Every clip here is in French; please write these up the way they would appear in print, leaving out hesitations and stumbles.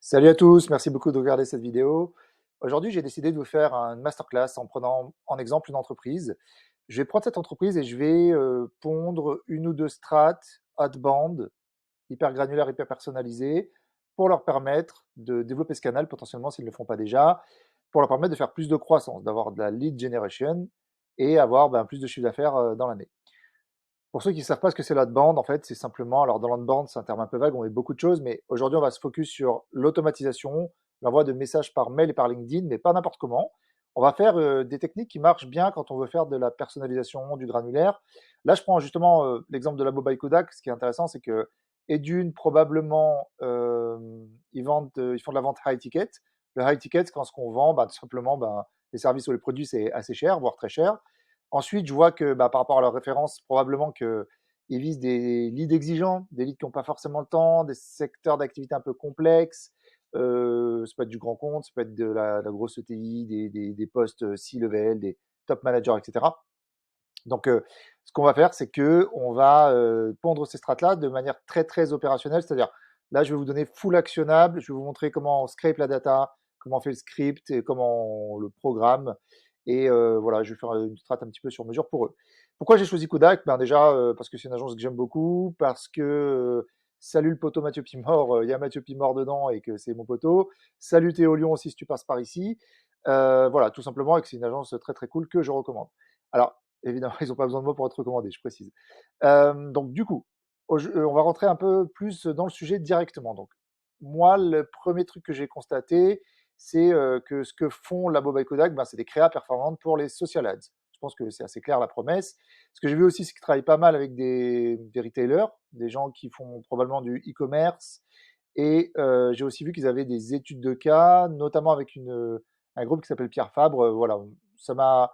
Salut à tous, merci beaucoup de regarder cette vidéo. Aujourd'hui, j'ai décidé de vous faire une masterclass en prenant en exemple une entreprise. Je vais prendre cette entreprise et je vais pondre une ou deux strates outbound, hyper granulaires, hyper personnalisées, pour leur permettre de développer ce canal potentiellement s'ils ne le font pas déjà, pour leur permettre de faire plus de croissance, d'avoir de la lead generation et avoir plus de chiffre d'affaires dans l'année. Pour ceux qui ne savent pas ce que c'est l'outbound, en fait, c'est simplement, alors dans l'outbound, c'est un terme un peu vague, on met beaucoup de choses, mais aujourd'hui, on va se focus sur l'automatisation, l'envoi de messages par mail et par LinkedIn, mais pas n'importe comment. On va faire des techniques qui marchent bien quand on veut faire de la personnalisation, du granulaire. Là, je prends justement l'exemple de Labo by Kodak. Ce qui est intéressant, c'est que, et d'une, probablement, ils font de la vente high ticket. Le high ticket, c'est quand ce qu'on vend, tout simplement, les services ou les produits, c'est assez cher, voire très cher. Ensuite, je vois que par rapport à leurs références, probablement qu'ils visent des leads exigeants, des leads qui n'ont pas forcément le temps, des secteurs d'activité un peu complexes. Ça peut être du grand compte, ça peut être de la grosse ETI, des postes C-level, des top managers, etc. Donc, ce qu'on va faire, c'est que on va pondre ces strates-là de manière très très opérationnelle. C'est-à-dire, là, je vais vous donner full actionnable. Je vais vous montrer comment on scrape la data, comment on fait le script et comment on le programme. Et voilà, je vais faire une strat un petit peu sur mesure pour eux. Pourquoi j'ai choisi Kodak? Déjà, parce que c'est une agence que j'aime beaucoup, parce que salut le poteau Mathieu Pimor, il y a Mathieu Pimor dedans et que c'est mon poteau. Salut Théo Lyon aussi si tu passes par ici. Voilà, tout simplement, et que c'est une agence très très cool que je recommande. Alors, évidemment, ils n'ont pas besoin de moi pour être recommandés, je précise. Donc, du coup, on va rentrer un peu plus dans le sujet directement. Donc, moi, le premier truc que j'ai constaté, c'est que ce que font Labo by Kodak, c'est des créas performantes pour les social ads. Je pense que c'est assez clair la promesse. Ce que j'ai vu aussi, c'est qu'ils travaillent pas mal avec des retailers, des gens qui font probablement du e-commerce. Et j'ai aussi vu qu'ils avaient des études de cas, notamment avec un groupe qui s'appelle Pierre Fabre. Voilà, ça m'a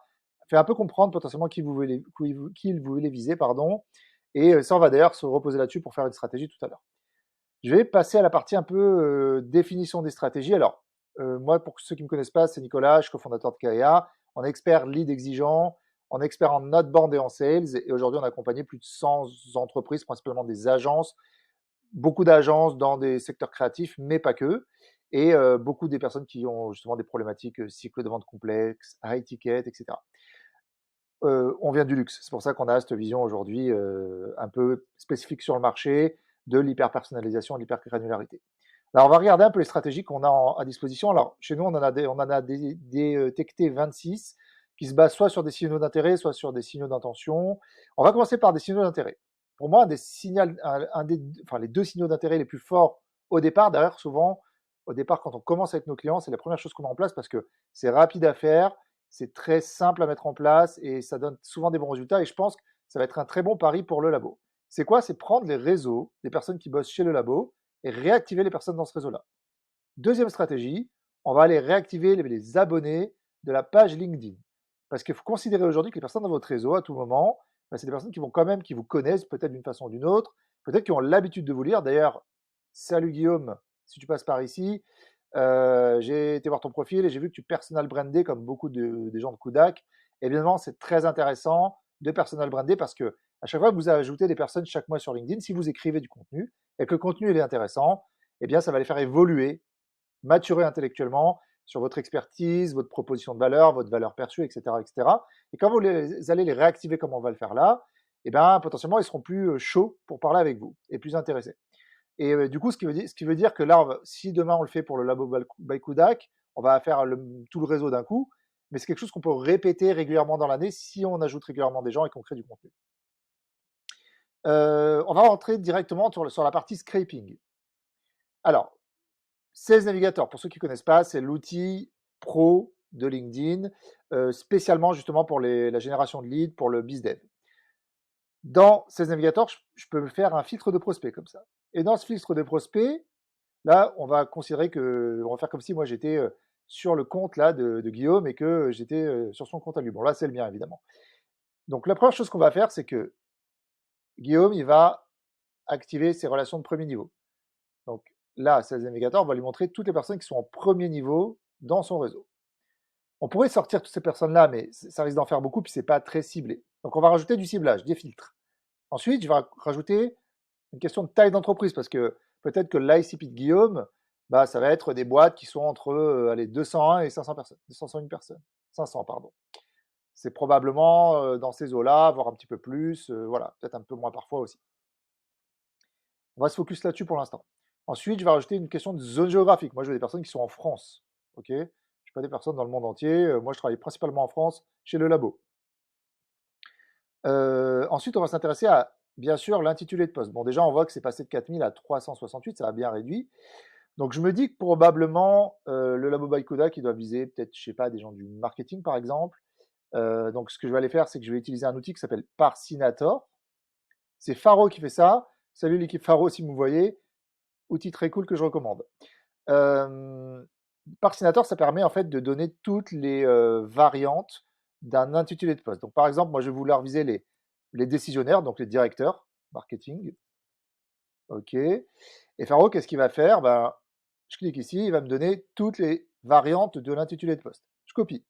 fait un peu comprendre potentiellement qui vous voulez viser, pardon. Et ça, on va d'ailleurs se reposer là-dessus pour faire une stratégie tout à l'heure. Je vais passer à la partie un peu définition des stratégies. Alors, moi, pour ceux qui ne me connaissent pas, c'est Nicolas, je suis cofondateur de Kaya. On est expert lead exigeant, on est expert en outbound et en sales. Et aujourd'hui, on a accompagné plus de 100 entreprises, principalement des agences, beaucoup d'agences dans des secteurs créatifs, mais pas que. Et beaucoup des personnes qui ont justement des problématiques cycle de vente complexe, high ticket, etc. On vient du luxe. C'est pour ça qu'on a cette vision aujourd'hui un peu spécifique sur le marché de l'hyper-personnalisation et de l'hyper-granularité. Alors, on va regarder un peu les stratégies qu'on a à disposition. Alors, chez nous, on en a détecté 26 qui se basent soit sur des signaux d'intérêt, soit sur des signaux d'intention. On va commencer par des signaux d'intérêt. Pour moi, les deux signaux d'intérêt les plus forts au départ, d'ailleurs, souvent, au départ, quand on commence avec nos clients, c'est la première chose qu'on met en place parce que c'est rapide à faire, c'est très simple à mettre en place et ça donne souvent des bons résultats. Et je pense que ça va être un très bon pari pour le labo. C'est quoi? C'est prendre les réseaux des personnes qui bossent chez le labo et réactiver les personnes dans ce réseau-là. Deuxième stratégie, on va aller réactiver les abonnés de la page LinkedIn. Parce qu'il faut considérer aujourd'hui que les personnes dans votre réseau, à tout moment, c'est des personnes qui vont quand même, qui vous connaissent peut-être d'une façon ou d'une autre, peut-être qui ont l'habitude de vous lire. D'ailleurs, salut Guillaume, si tu passes par ici, j'ai été voir ton profil et j'ai vu que tu personal brandé comme beaucoup des gens de Kudak. Évidemment, c'est très intéressant de personal brander parce que à chaque fois que vous ajoutez des personnes chaque mois sur LinkedIn, si vous écrivez du contenu et que le contenu est intéressant, eh bien, ça va les faire évoluer, maturer intellectuellement sur votre expertise, votre proposition de valeur, votre valeur perçue, etc., etc. Et quand vous allez les réactiver comme on va le faire là, eh bien, potentiellement, ils seront plus chauds pour parler avec vous et plus intéressés. Et du coup, ce qui veut dire que là, si demain on le fait pour le Labo by Kudak, on va faire tout le réseau d'un coup, mais c'est quelque chose qu'on peut répéter régulièrement dans l'année si on ajoute régulièrement des gens et qu'on crée du contenu. On va rentrer directement sur la partie scraping. Alors, Sales Navigator, pour ceux qui ne connaissent pas, c'est l'outil pro de LinkedIn, spécialement justement pour la génération de leads, pour le BizDev. Dans Sales Navigator, je peux faire un filtre de prospects comme ça. Et dans ce filtre de prospects, là, on va faire comme si moi j'étais sur le compte là de Guillaume et que j'étais sur son compte à lui. Bon, là, c'est le mien, évidemment. Donc, la première chose qu'on va faire, c'est que Guillaume, il va activer ses relations de premier niveau. Donc, là, Sales Navigator va lui montrer toutes les personnes qui sont en premier niveau dans son réseau. On pourrait sortir toutes ces personnes-là, mais ça risque d'en faire beaucoup, puis c'est pas très ciblé. Donc, on va rajouter du ciblage, des filtres. Ensuite, je vais rajouter une question de taille d'entreprise, parce que peut-être que l'ICP de Guillaume, bah, ça va être des boîtes qui sont entre allez, 201 et 500 personnes, 201 personnes, 500 pardon. C'est probablement dans ces eaux-là, voire un petit peu plus, voilà, peut-être un peu moins parfois aussi. On va se focus là-dessus pour l'instant. Ensuite, je vais rajouter une question de zone géographique. Moi, je veux des personnes qui sont en France, ok? Je veux pas des personnes dans le monde entier. Moi, je travaille principalement en France, chez le labo. Ensuite, on va s'intéresser à, bien sûr, l'intitulé de poste. Bon, déjà, on voit que c'est passé de 4000 à 368, ça a bien réduit. Donc, je me dis que probablement, le labo Baikuda qui doit viser peut-être, je sais pas, des gens du marketing, par exemple. Donc, ce que je vais aller faire, c'est que je vais utiliser un outil qui s'appelle Parsinator. C'est Faro qui fait ça. Salut l'équipe Faro si vous me voyez. Outil très cool que je recommande. Euh, Parsinator, ça permet en fait de donner toutes les variantes d'un intitulé de poste. Donc, par exemple, moi, je vais vouloir viser les décisionnaires, donc les directeurs marketing. OK. Et Faro, qu'est-ce qu'il va faire? Ben, je clique ici, il va me donner toutes les variantes de l'intitulé de poste. Je copie.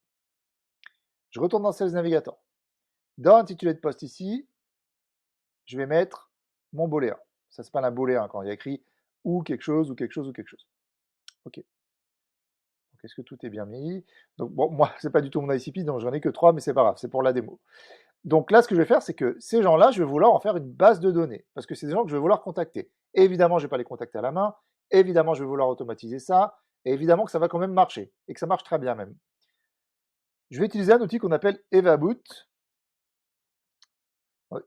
Je retourne dans Sales Navigator. Dans l'intitulé de poste ici, je vais mettre mon booléen. Ça s'appelle un booléen quand il y a écrit ou quelque chose, ou quelque chose, ou quelque chose. OK. Donc, est-ce que tout est bien mis? Donc, bon, moi, c'est pas du tout mon ICP, donc j'en ai que 3, mais c'est pas grave, c'est pour la démo. Donc là, ce que je vais faire, c'est que ces gens-là, je vais vouloir en faire une base de données, parce que c'est des gens que je vais vouloir contacter. Évidemment, je ne vais pas les contacter à la main, évidemment, je vais vouloir automatiser ça, et évidemment que ça va quand même marcher, et que ça marche très bien même. Je vais utiliser un outil qu'on appelle EvaBoot.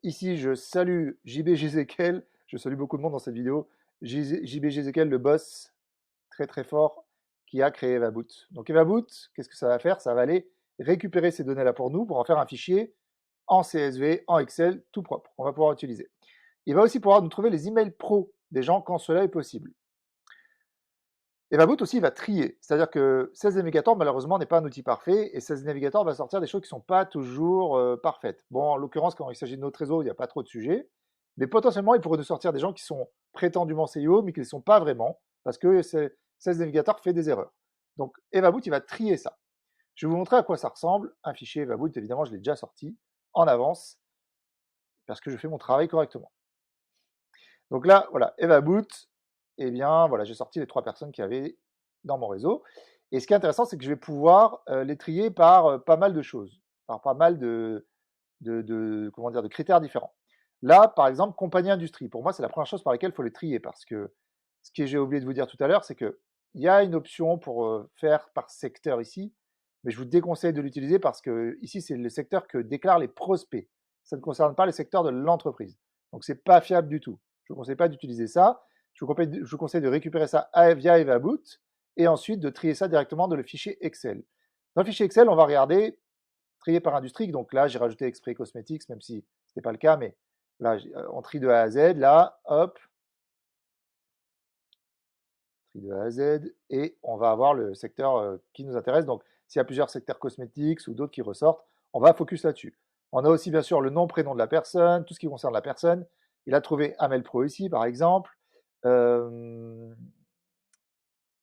Ici, je salue JB Jezekiel, je salue beaucoup de monde dans cette vidéo. JB Jezekiel, le boss très très fort, qui a créé EvaBoot. Donc EvaBoot, qu'est-ce que ça va faire? Ça va aller récupérer ces données-là pour nous, pour en faire un fichier en CSV, en Excel, tout propre. On va pouvoir utiliser. Il va aussi pouvoir nous trouver les emails pro des gens quand cela est possible. Et Vaboot aussi va trier, c'est-à-dire que 16 Navigator malheureusement n'est pas un outil parfait et 16 Navigator va sortir des choses qui ne sont pas toujours parfaites. Bon, en l'occurrence, quand il s'agit de notre réseau, il n'y a pas trop de sujets, mais potentiellement, il pourrait nous sortir des gens qui sont prétendument CIO, mais qui ne le sont pas vraiment, parce que 16 Navigator fait des erreurs. Donc, Evaboot, il va trier ça. Je vais vous montrer à quoi ça ressemble. Un fichier Evaboot, évidemment, je l'ai déjà sorti en avance, parce que je fais mon travail correctement. Donc là, voilà, EvaBoot, eh bien, voilà, j'ai sorti les 3 personnes qu'il y avait dans mon réseau. Et ce qui est intéressant, c'est que je vais pouvoir les trier par pas mal de choses, par pas mal comment dire, de critères différents. Là, par exemple, compagnie industrie. Pour moi, c'est la première chose par laquelle il faut les trier parce que ce que j'ai oublié de vous dire tout à l'heure, c'est qu'il y a une option pour faire par secteur ici, mais je vous déconseille de l'utiliser parce que ici, c'est le secteur que déclarent les prospects. Ça ne concerne pas le secteur de l'entreprise. Donc, c'est pas fiable du tout. Je ne vous conseille pas d'utiliser ça. Je vous conseille de récupérer ça via EvaBoot et ensuite de trier ça directement dans le fichier Excel. Dans le fichier Excel, on va regarder trier par industrie. Donc là, j'ai rajouté Exprès Cosmetics, même si ce n'était pas le cas, mais là, on trie de A à Z. Là, hop, trie de A à Z, et on va avoir le secteur qui nous intéresse. Donc, s'il y a plusieurs secteurs cosmétiques ou d'autres qui ressortent, on va focus là-dessus. On a aussi, bien sûr, le nom, prénom de la personne, tout ce qui concerne la personne. Il a trouvé un mail pro ici, par exemple. Euh,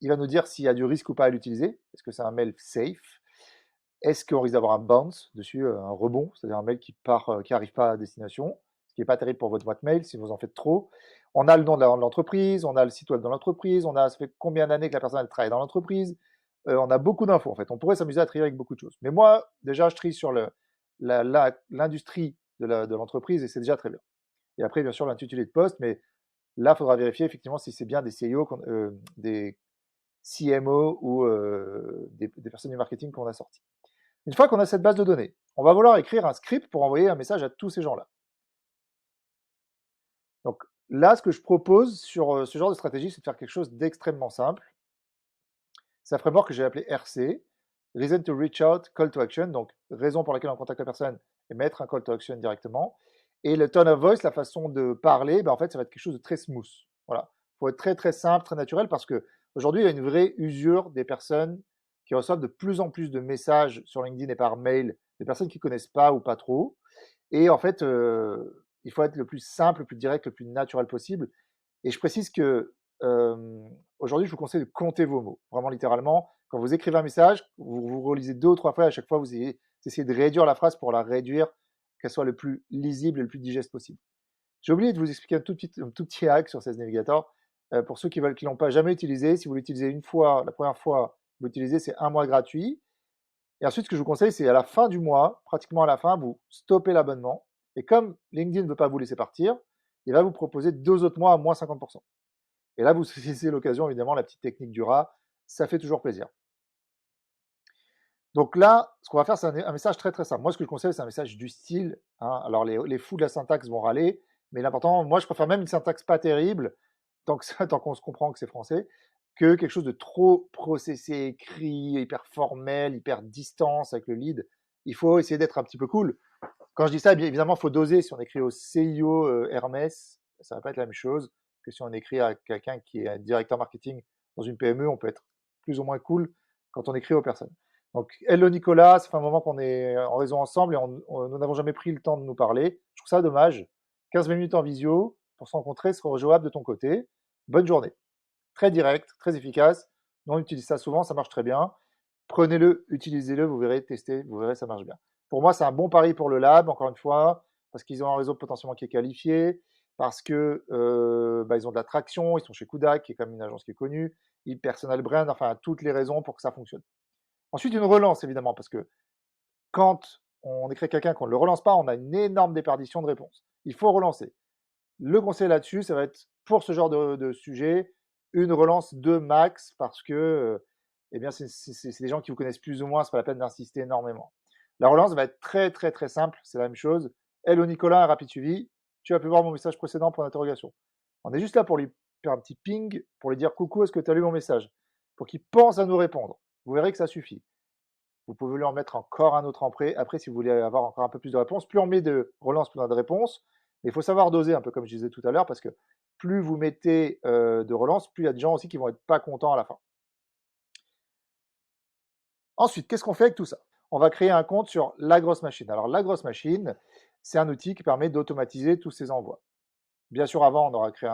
il va nous dire s'il y a du risque ou pas à l'utiliser. Est-ce que c'est un mail safe? Est-ce qu'on risque d'avoir un bounce dessus, un rebond, c'est-à-dire un mail qui part, qui n'arrive pas à destination, ce qui n'est pas terrible pour votre boîte mail si vous en faites trop. On a le nom de l'entreprise, on a le site web de l'entreprise, on a ça fait combien d'années que la personne elle travaille dans l'entreprise. On a beaucoup d'infos en fait. On pourrait s'amuser à trier avec beaucoup de choses. Mais moi, déjà, je trie sur l'industrie de l'entreprise et c'est déjà très bien. Et après, bien sûr, l'intitulé de poste, mais là, il faudra vérifier effectivement si c'est bien des CIO, des CMO ou des personnes du marketing qu'on a sorties. Une fois qu'on a cette base de données, on va vouloir écrire un script pour envoyer un message à tous ces gens-là. Donc là, ce que je propose sur ce genre de stratégie, c'est de faire quelque chose d'extrêmement simple. C'est un framework que j'ai appelé RC, Reason to Reach Out, Call to Action, donc raison pour laquelle on contacte la personne et mettre un call to action directement. Et le tone of voice, la façon de parler, ben en fait, ça va être quelque chose de très smooth. Voilà. Il faut être très très simple, très naturel, parce qu'aujourd'hui, il y a une vraie usure des personnes qui reçoivent de plus en plus de messages sur LinkedIn et par mail, des personnes qui ne connaissent pas ou pas trop. Et en fait, il faut être le plus simple, le plus direct, le plus naturel possible. Et je précise que aujourd'hui, je vous conseille de compter vos mots. Vraiment littéralement, quand vous écrivez un message, vous relisez 2 ou 3 fois, et à chaque fois, vous essayez de réduire la phrase pour la réduire, qu'elle soit le plus lisible et le plus digeste possible. J'ai oublié de vous expliquer un tout petit hack sur 16 Navigator. Pour ceux qui l'ont pas jamais utilisé, si vous l'utilisez une fois, la première fois, vous l'utilisez, c'est 1 mois gratuit. Et ensuite, ce que je vous conseille, c'est à la fin du mois, pratiquement à la fin, vous stoppez l'abonnement. Et comme LinkedIn ne veut pas vous laisser partir, il va vous proposer 2 autres mois à moins 50%. Et là, vous saisissez l'occasion, évidemment, la petite technique du rat, ça fait toujours plaisir. Donc là, ce qu'on va faire, c'est un message très très simple. Moi, ce que je conseille, c'est un message du style, hein. Alors, les fous de la syntaxe vont râler, mais l'important, moi, je préfère même une syntaxe pas terrible, tant qu'on se comprend que c'est français, que quelque chose de trop processé, écrit, hyper formel, hyper distance avec le lead. Il faut essayer d'être un petit peu cool. Quand je dis ça, bien évidemment, il faut doser. Si on écrit au CIO Hermès, ça va pas être la même chose que si on écrit à quelqu'un qui est un directeur marketing dans une PME. On peut être plus ou moins cool quand on écrit aux personnes. Donc, hello Nicolas, ça fait un moment qu'on est en réseau ensemble et nous n'avons jamais pris le temps de nous parler. Je trouve ça dommage. 15 minutes en visio pour se rencontrer sera jouable de ton côté. Bonne journée. Très direct, très efficace. Nous, on utilise ça souvent, ça marche très bien. Prenez-le, utilisez-le, vous verrez, testez, vous verrez, ça marche bien. Pour moi, c'est un bon pari pour le lab, encore une fois, parce qu'ils ont un réseau potentiellement qui est qualifié, parce que ils ont de la traction, ils sont chez Kudak, qui est quand même une agence qui est connue, ils personal brand, enfin, toutes les raisons pour que ça fonctionne. Ensuite, une relance, évidemment, parce que quand on écrit quelqu'un, qu'on ne le relance pas, on a une énorme déperdition de réponses. Il faut relancer. Le conseil là-dessus, ça va être, pour ce genre de sujet, une relance de max, parce que eh bien, c'est des gens qui vous connaissent plus ou moins, c'est pas la peine d'insister énormément. La relance va être très très très simple, c'est la même chose. Hello Nicolas, un rapide suivi. Tu as pu voir mon message précédent pour l'interrogation. On est juste là pour lui faire un petit ping, pour lui dire coucou, est-ce que tu as lu mon message? Pour qu'il pense à nous répondre. Vous verrez que ça suffit. Vous pouvez lui en mettre encore un autre après si vous voulez avoir encore un peu plus de réponses. Plus on met de relance, plus on a de réponses. Mais il faut savoir doser, un peu comme je disais tout à l'heure, parce que plus vous mettez de relance, plus il y a des gens aussi qui vont être pas contents à la fin. Ensuite, qu'est-ce qu'on fait avec tout ça? On va créer un compte sur La Grosse Machine. Alors, La Grosse Machine, c'est un outil qui permet d'automatiser tous ces envois. Bien sûr, avant, on aura créé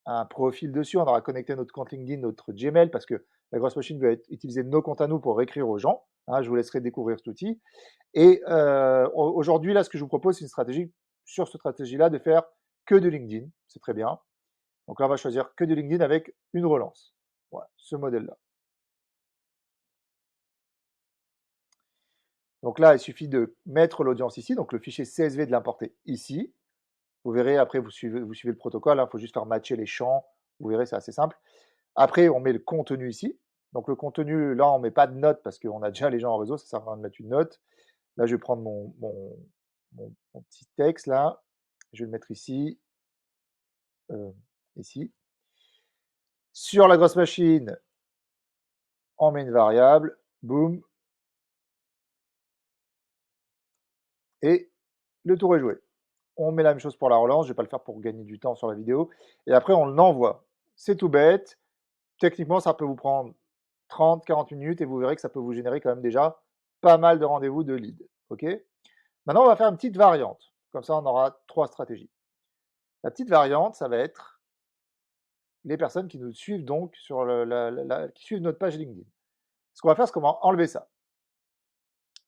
un profil dessus, on aura connecté notre compte LinkedIn, notre Gmail, parce que La Grosse Machine va utiliser nos comptes à nous pour écrire aux gens. Hein, je vous laisserai découvrir cet outil. Et aujourd'hui, là, ce que je vous propose, c'est une stratégie, sur cette stratégie-là, de faire que de LinkedIn. C'est très bien. Donc là, on va choisir que de LinkedIn avec une relance. Voilà, ce modèle-là. Donc là, il suffit de mettre l'audience ici, donc le fichier CSV de l'importer ici. Vous verrez, après, vous suivez le protocole, il faut juste faire matcher les champs. Vous verrez, c'est assez simple. Après, on met le contenu ici. Donc le contenu, là, on ne met pas de note parce qu'on a déjà les gens en réseau, ça sert à rien de mettre une note. Là, je vais prendre mon petit texte, là. Je vais le mettre ici. Ici. Sur la grosse machine, on met une variable. Boum. Et le tour est joué. On met la même chose pour la relance. Je ne vais pas le faire pour gagner du temps sur la vidéo. Et après, on l'envoie. C'est tout bête. Techniquement, ça peut vous prendre 30-40 minutes et vous verrez que ça peut vous générer quand même déjà pas mal de rendez-vous de lead. OK? Maintenant, on va faire une petite variante. Comme ça, on aura 3 stratégies. La petite variante, ça va être les personnes qui nous suivent donc sur qui suivent notre page LinkedIn. Ce qu'on va faire, c'est qu'on va enlever ça.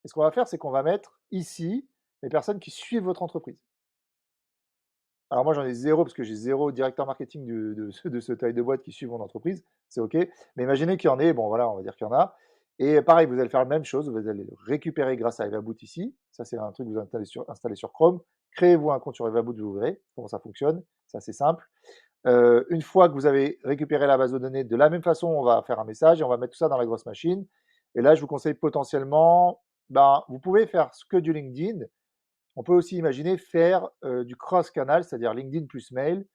Et ce qu'on va faire, c'est qu'on va mettre ici les personnes qui suivent votre entreprise. Alors moi, j'en ai 0 parce que j'ai 0 directeur marketing de ce taille de boîte qui suit mon entreprise. C'est OK. Mais imaginez qu'il y en ait, bon voilà, on va dire qu'il y en a. Et pareil, vous allez faire la même chose, vous allez le récupérer grâce à Evaboot ici. Ça, c'est un truc que vous installez sur Chrome. Créez-vous un compte sur Evaboot, vous verrez comment ça fonctionne. C'est assez simple. Une fois que vous avez récupéré la base de données, de la même façon, on va faire un message et on va mettre tout ça dans la grosse machine. Et là, je vous conseille potentiellement, vous pouvez faire que du LinkedIn. On peut aussi imaginer faire du cross-canal, c'est-à-dire LinkedIn plus mail.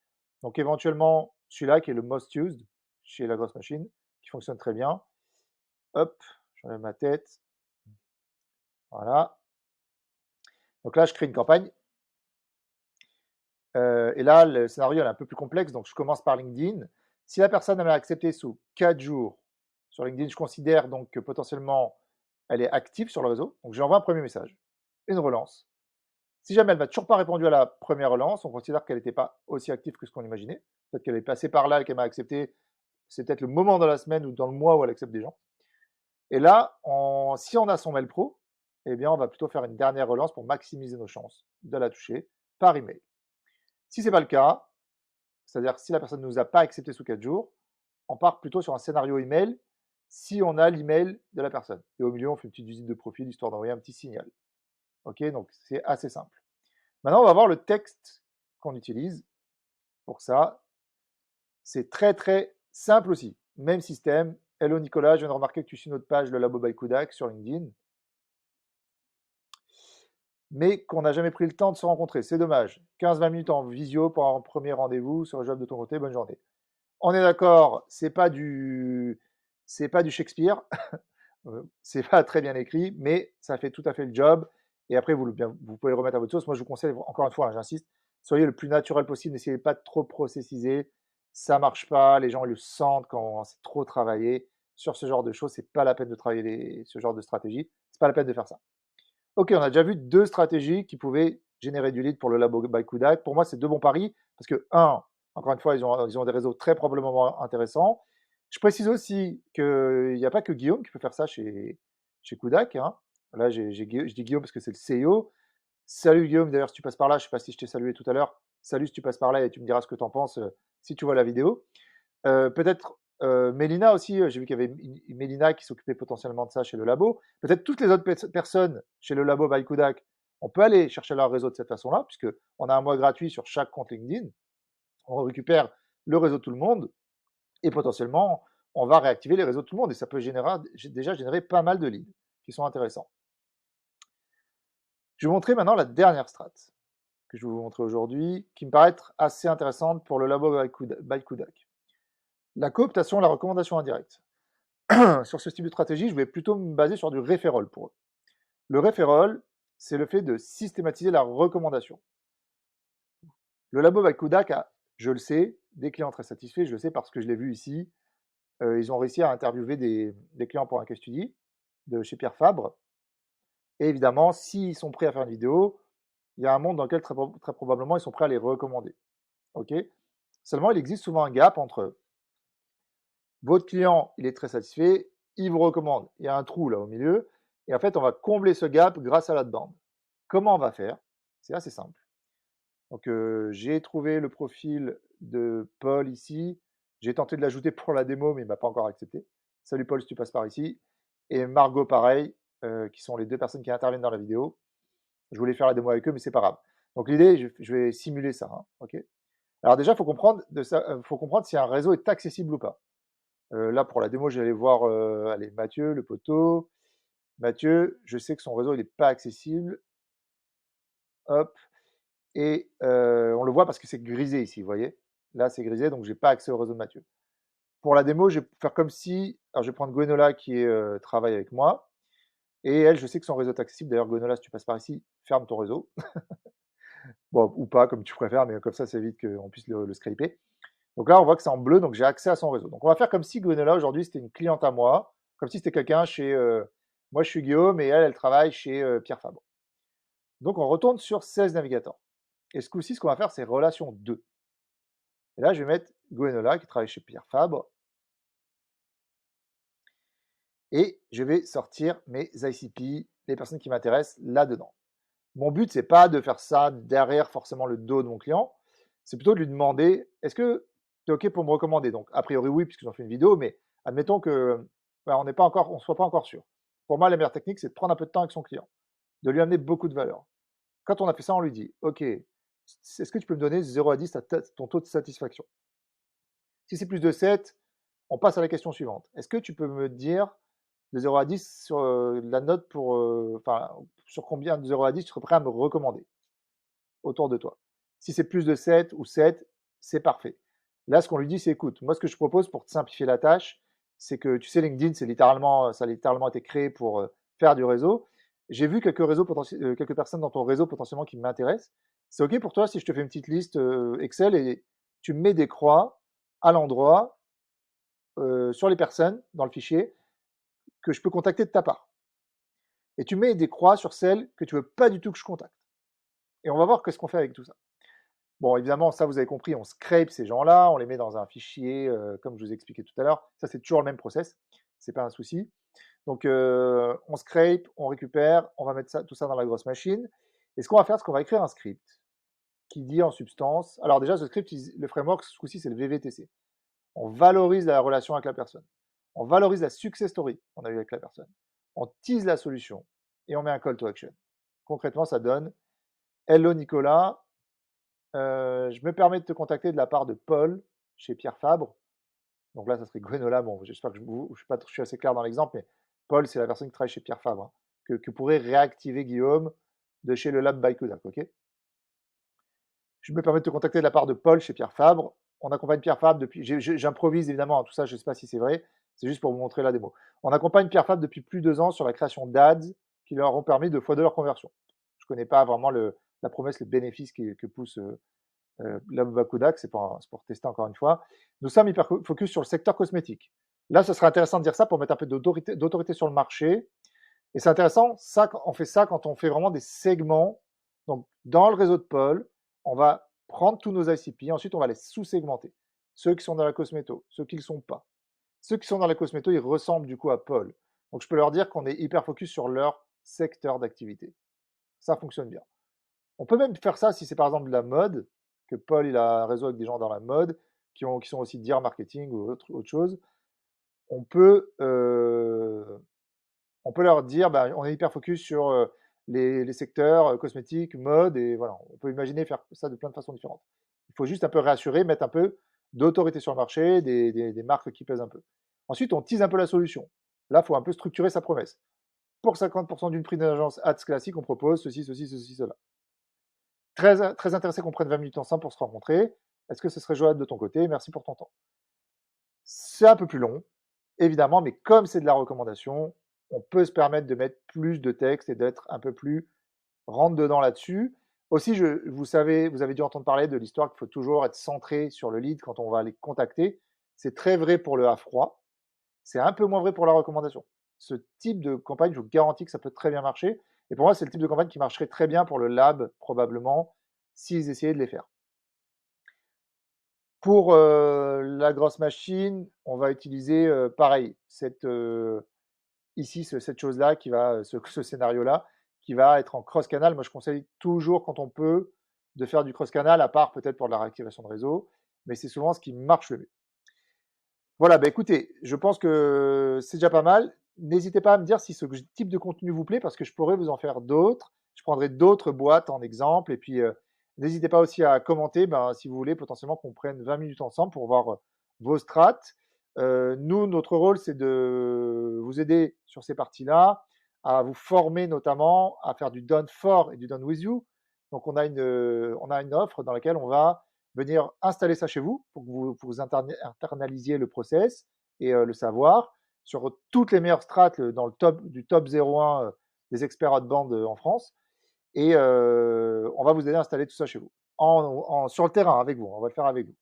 Donc éventuellement, celui-là qui est le most used chez la grosse machine, qui fonctionne très bien. Hop, j'enlève ma tête. Voilà. Donc là, je crée une campagne. Et là, le scénario est un peu plus complexe. Donc je commence par LinkedIn. Si la personne m'a accepté sous 4 jours sur LinkedIn, je considère donc que potentiellement elle est active sur le réseau. Donc j'envoie un premier message, une relance. Si jamais elle ne m'a toujours pas répondu à la première relance, on considère qu'elle n'était pas aussi active que ce qu'on imaginait. Peut-être qu'elle est passée par là et qu'elle m'a accepté. C'est peut-être le moment dans la semaine ou dans le mois où elle accepte des gens. Et là, si on a son mail pro, eh bien, on va plutôt faire une dernière relance pour maximiser nos chances de la toucher par email. Si ce n'est pas le cas, c'est-à-dire si la personne ne nous a pas accepté sous 4 jours, on part plutôt sur un scénario email si on a l'email de la personne. Et au milieu, on fait une petite visite de profil histoire d'envoyer un petit signal. Ok, donc c'est assez simple. Maintenant, on va voir le texte qu'on utilise pour ça. C'est très très simple aussi. Même système. Hello Nicolas, je viens de remarquer que tu suis notre page Le Labo by Kudak sur LinkedIn, mais qu'on n'a jamais pris le temps de se rencontrer. C'est dommage. 15-20 minutes en visio pour un premier rendez-vous sur le job de ton côté. Bonne journée. On est d'accord, c'est pas du Shakespeare, c'est pas très bien écrit, mais ça fait tout à fait le job. Et après, vous pouvez le remettre à votre sauce. Moi, je vous conseille, encore une fois, hein, j'insiste, soyez le plus naturel possible. N'essayez pas de trop processiser. Ça marche pas. Les gens le sentent quand c'est trop travaillé. Sur ce genre de choses, c'est pas la peine de travailler ce genre de stratégie. C'est pas la peine de faire ça. Ok, on a déjà vu deux stratégies qui pouvaient générer du lead pour le Labo by Kudak. Pour moi, c'est deux bons paris parce que, un, encore une fois, ils ont des réseaux très probablement intéressants. Je précise aussi qu'il n'y a pas que Guillaume qui peut faire ça chez Kudak, hein. Là, je dis Guillaume parce que c'est le CEO. Salut Guillaume, d'ailleurs, si tu passes par là, je ne sais pas si je t'ai salué tout à l'heure. Salut si tu passes par là et tu me diras ce que tu en penses si tu vois la vidéo. Peut-être Mélina aussi, j'ai vu qu'il y avait Mélina qui s'occupait potentiellement de ça chez le labo. Peut-être toutes les autres personnes chez le labo by Kudak, on peut aller chercher leur réseau de cette façon-là, puisqu'on a un mois gratuit sur chaque compte LinkedIn. On récupère le réseau de tout le monde et potentiellement, on va réactiver les réseaux de tout le monde et ça peut déjà générer pas mal de leads qui sont intéressants. Je vais vous montrer maintenant la dernière strat que je vais vous montrer aujourd'hui, qui me paraît être assez intéressante pour le labo by Kudak. La cooptation, la recommandation indirecte. Sur ce type de stratégie, je vais plutôt me baser sur du referral pour eux. Le referral, c'est le fait de systématiser la recommandation. Le labo by Kudak a, je le sais, des clients très satisfaits, je le sais parce que je l'ai vu ici. Ils ont réussi à interviewer des clients pour un case study de chez Pierre Fabre. Et évidemment, s'ils sont prêts à faire une vidéo, il y a un monde dans lequel très probablement ils sont prêts à les recommander. Ok. Seulement, il existe souvent un gap entre votre client, il est très satisfait, il vous recommande, il y a un trou là au milieu, et en fait, on va combler ce gap grâce à l'outbound. Comment on va faire? C'est assez simple. Donc, j'ai trouvé le profil de Paul ici. J'ai tenté de l'ajouter pour la démo, mais il ne m'a pas encore accepté. Salut Paul, si tu passes par ici. Et Margot, pareil, qui sont les deux personnes qui interviennent dans la vidéo. Je voulais faire la démo avec eux, mais c'est pas grave. Donc, l'idée, je vais simuler ça. Hein, ok. Alors déjà, il faut comprendre si un réseau est accessible ou pas. Là, pour la démo, j'allais voir allez, Mathieu, le poteau. Mathieu, je sais que son réseau, il n'est pas accessible. Hop. Et on le voit parce que c'est grisé ici, vous voyez. Là, c'est grisé, donc je n'ai pas accès au réseau de Mathieu. Pour la démo, je vais faire comme si... Alors, je vais prendre Gwenola qui travaille avec moi. Et elle, je sais que son réseau est accessible. D'ailleurs, Gwenola, si tu passes par ici, ferme ton réseau. Bon, ou pas, comme tu préfères, mais comme ça évite qu'on puisse le scraper. Donc là, on voit que c'est en bleu, donc j'ai accès à son réseau. Donc on va faire comme si Gwenola, aujourd'hui, c'était une cliente à moi, comme si c'était quelqu'un chez... moi, je suis Guillaume, et elle travaille chez Pierre Fabre. Donc on retourne sur 16 navigateurs. Et ce coup-ci, ce qu'on va faire, c'est relation 2. Et là, je vais mettre Gwenola, qui travaille chez Pierre Fabre. Et je vais sortir mes ICP, les personnes qui m'intéressent là-dedans. Mon but, c'est pas de faire ça derrière forcément le dos de mon client, c'est plutôt de lui demander, est-ce que tu es OK pour me recommander? Donc, a priori, oui, puisque j'en fais une vidéo, mais admettons que on ne soit pas encore sûr. Pour moi, la meilleure technique, c'est de prendre un peu de temps avec son client, de lui amener beaucoup de valeur. Quand on a fait ça, on lui dit, OK, est-ce que tu peux me donner 0 à 10 ton taux de satisfaction? Si c'est plus de 7, on passe à la question suivante. Est-ce que tu peux me dire de 0 à 10 sur la note sur combien de 0 à 10 tu serais prêt à me recommander autour de toi? Si c'est plus de 7 ou 7, c'est parfait. Là, ce qu'on lui dit, c'est écoute, moi, ce que je propose pour te simplifier la tâche, c'est que tu sais, LinkedIn, ça a littéralement été créé pour faire du réseau. J'ai vu quelques personnes dans ton réseau potentiellement qui m'intéressent. C'est OK pour toi si je te fais une petite liste Excel et tu mets des croix à l'endroit sur les personnes dans le fichier que je peux contacter de ta part. Et tu mets des croix sur celles que tu veux pas du tout que je contacte. Et on va voir qu'est-ce qu'on fait avec tout ça. Bon, évidemment, ça vous avez compris, on scrape ces gens-là, on les met dans un fichier, comme je vous ai expliqué tout à l'heure. Ça, c'est toujours le même process, c'est pas un souci. Donc, on scrape, on récupère, on va mettre tout ça dans la grosse machine. Et ce qu'on va faire, c'est qu'on va écrire un script qui dit en substance, alors déjà ce script, le framework ce coup-ci c'est le VVTC. On valorise la relation avec la personne. On valorise la success story qu'on a eu avec la personne. On tease la solution et on met un call to action. Concrètement, ça donne Hello Nicolas, je me permets de te contacter de la part de Paul chez Pierre Fabre. Donc là, ça serait Gwenola. Bon, j'espère que je suis assez clair dans l'exemple, mais Paul, c'est la personne qui travaille chez Pierre Fabre, hein, que pourrait réactiver Guillaume de chez le Lab by Kodak. Ok, je me permets de te contacter de la part de Paul chez Pierre Fabre. On accompagne Pierre Fabre depuis. J'improvise évidemment, hein, tout ça, je ne sais pas si c'est vrai. C'est juste pour vous montrer la démo. On accompagne Pierre Fabre depuis plus de 2 ans sur la création d'ads qui leur ont permis de x2 leur conversion. Je ne connais pas vraiment la promesse, le bénéfice que pousse Kodak, c'est pour tester encore une fois. Nous sommes hyper focus sur le secteur cosmétique. Là, ce serait intéressant de dire ça pour mettre un peu d'autorité sur le marché. Et c'est intéressant, ça, on fait ça quand on fait vraiment des segments. Donc, dans le réseau de Paul, on va prendre tous nos ICP, ensuite on va les sous-segmenter. Ceux qui sont dans la cosméto, ceux qui ne le sont pas. Ceux qui sont dans la cosméto, ils ressemblent du coup à Paul. Donc, je peux leur dire qu'on est hyper focus sur leur secteur d'activité. Ça fonctionne bien. On peut même faire ça si c'est par exemple de la mode, que Paul il a un réseau avec des gens dans la mode, qui sont aussi dire marketing ou autre chose. On peut leur dire, bah, on est hyper focus sur les secteurs cosmétiques, mode, et voilà, on peut imaginer faire ça de plein de façons différentes. Il faut juste un peu rassurer, mettre un peu d'autorité sur le marché, des marques qui pèsent un peu. Ensuite, on tease un peu la solution. Là, il faut un peu structurer sa promesse. Pour 50% d'une prix d'agence ads classique, on propose ceci, ceci, ceci, cela. Très, très intéressé qu'on prenne 20 minutes ensemble pour se rencontrer. Est-ce que ce serait jouable de ton côté? Merci pour ton temps. C'est un peu plus long, évidemment, mais comme c'est de la recommandation, on peut se permettre de mettre plus de texte et d'être un peu plus rentre dedans là-dessus. Aussi, vous avez dû entendre parler de l'histoire qu'il faut toujours être centré sur le lead quand on va les contacter. C'est très vrai pour le A froid. C'est un peu moins vrai pour la recommandation. Ce type de campagne, je vous garantis que ça peut très bien marcher. Et pour moi, c'est le type de campagne qui marcherait très bien pour le lab, probablement, s'ils essayaient de les faire. Pour la grosse machine, on va utiliser pareil, ici, cette chose-là, ce scénario-là, qui va être en cross-canal. Moi, je conseille toujours, quand on peut, de faire du cross-canal, à part peut-être pour de la réactivation de réseau, mais c'est souvent ce qui marche le mieux. Voilà, bah écoutez, je pense que c'est déjà pas mal. N'hésitez pas à me dire si ce type de contenu vous plaît, parce que je pourrais vous en faire d'autres. Je prendrai d'autres boîtes en exemple. Et puis, n'hésitez pas aussi à commenter si vous voulez potentiellement qu'on prenne 20 minutes ensemble pour voir vos strates. Nous, notre rôle, c'est de vous aider sur ces parties-là, à vous former notamment, à faire du done for et du done with you. Donc, on a une offre dans laquelle on va venir installer ça chez vous pour que vous internalisiez le process et le savoir sur toutes les meilleures strates dans le du top 01 des experts outbound en France. Et on va vous aider à installer tout ça chez vous, sur le terrain avec vous. On va le faire avec vous.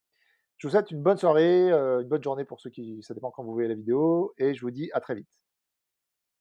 Je vous souhaite une bonne soirée, une bonne journée pour ceux qui, ça dépend quand vous voyez la vidéo, et je vous dis à très vite.